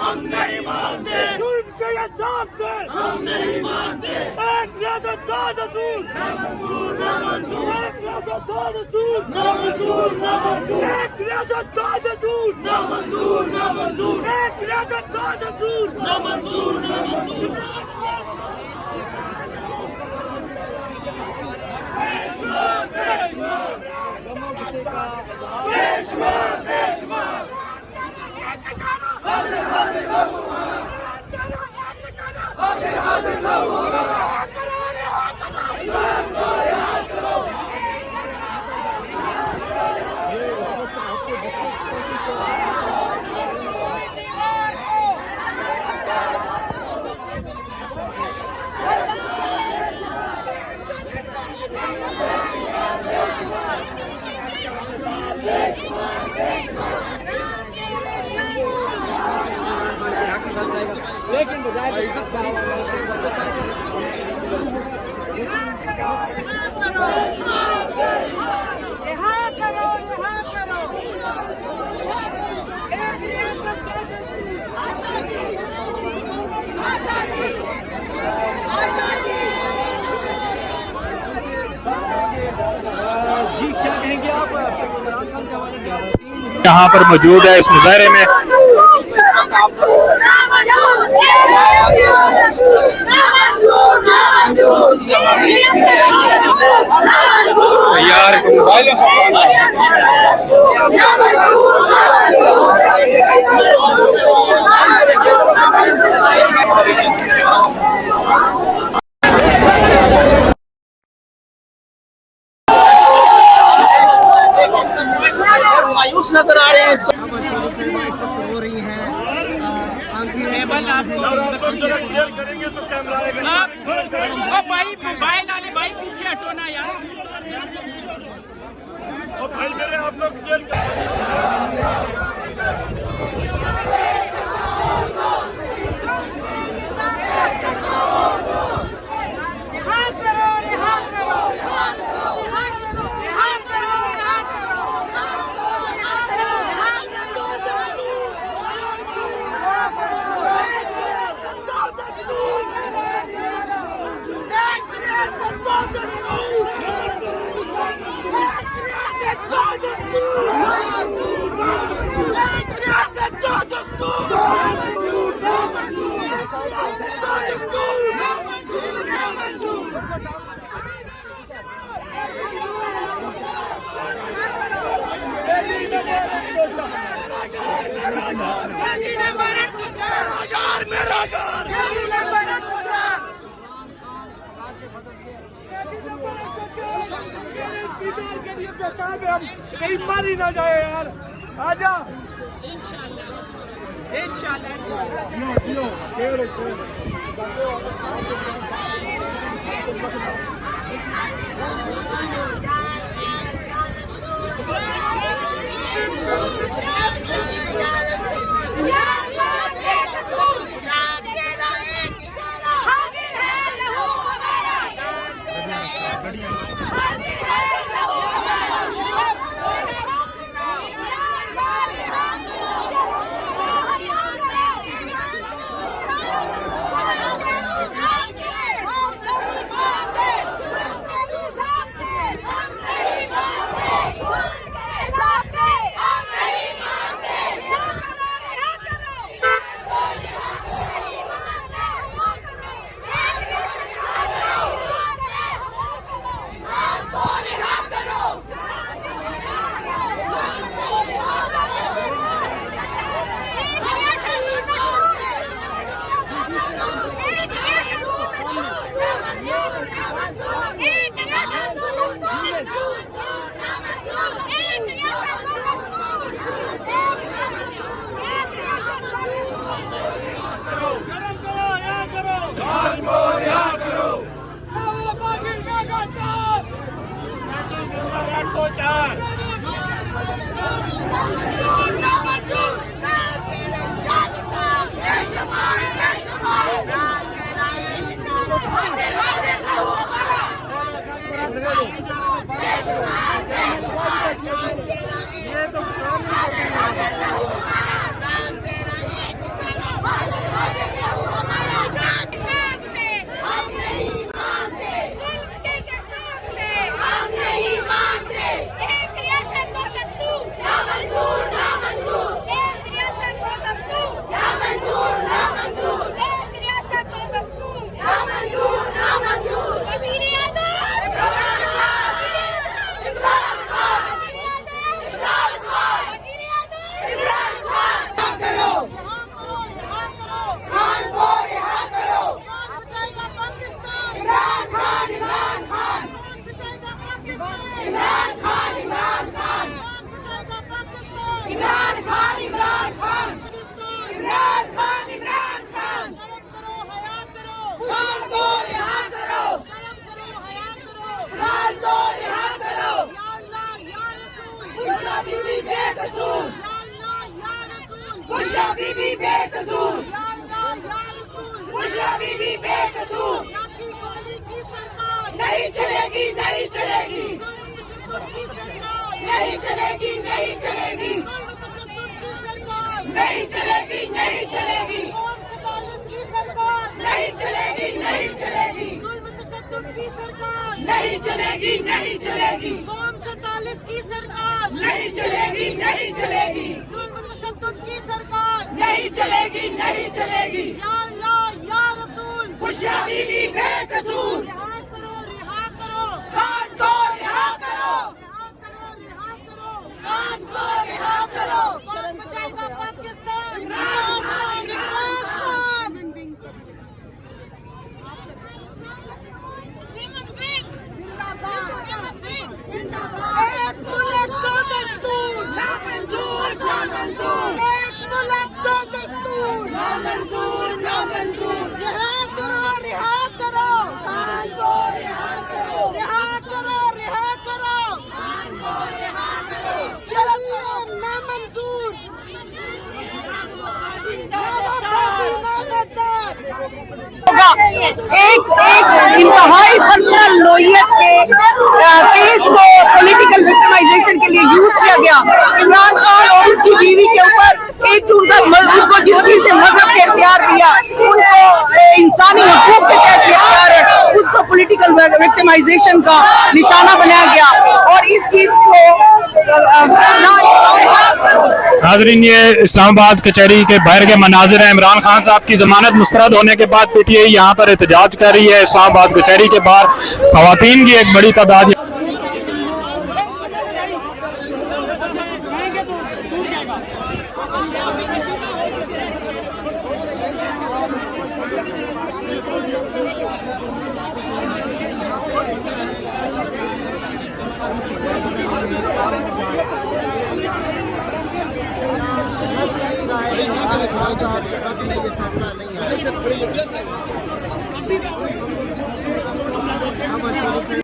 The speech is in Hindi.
हम नहीं मानते, जुल्म के ये दौर हम नहीं मानते। एक रियासत दो दस्तूर, न मंजूर न मंजूर। एक रियासत दो दस्तूर, न मंजूर न मंजूर। एक रियासत दो दस्तूर, न मंजूर न मंजूर। एक रियासत दो दस्तूर, न मंजूर न मंजूर। लेकिन बजाय जी क्या कहेंगे आप? यहाँ पर मौजूद है इस मुजाहरे में। यार मोबाइल मायूस नजर आ रहे हैं। हो रही है करेंगे तो कैमरा आएगा। भाई मोबाइल वाले भाई पीछे हटो ना यार। भाई मेरे आप लोग क्लियर कहीं मर ही ना जाए यार। आजा बीबी बेकसूर, बुशरा बीबी बेकसूर, नहीं चलेगी, नहीं चलेगी, नहीं चलेगी, नहीं चलेगी, नहीं चलेगी, नहीं चलेगी, नहीं चलेगी, नहीं चलेगी, नहीं चलेगी, नहीं चलेगी, कौम 47 की सरकार नहीं चलेगी, नहीं चलेगी, जुल्म तशद्दुद की सरकार नहीं चलेगी, नहीं चलेगी, या अल्लाह या रसूल बुशरा बीबी बेकसूर, रिहा करो, रिहा करो, खान को रिहा करो, रिहा करो, रिहा करो, खान को रिहा करो, कौन बचाएगा पाकिस्तान? इमरान खान, इमरान खान। एक मुल्क दो दस्तूर, नामंजूर, नामंजूर, एक मुल्क दो दस्तूर, नामंजूर, नामंजूर, रिहा करो, रिहा करो, खान को रिहा करो, रिहा करो, रिहा करो, खान को रिहा करो, शरीयत नामंजूर, एक इंतहाई पर्सनल नोयत के केस को पॉलिटिकल विक्टिमाइजेशन के लिए यूज किया गया। इमरान खान और उनकी बीवी के ऊपर एक उनको जिस चीज ने मजहब के इख्तियार दिया, उनको इंसानी हकूक के तहत इख्तियार है, उसको पॉलिटिकल विक्टिमाइजेशन का निशाना बनाया गया। और इस चीज को नाजरीन, ये इस्लामाबाद कचहरी के बाहर के मनाजिर हैं। इमरान खान साहब की जमानत मुस्तरद होने के बाद पीटीआई यहाँ पर एहतजाज कर रही है। इस्लामाबाद कचहरी के बाहर खवातीन की एक बड़ी तादाद नहीं है।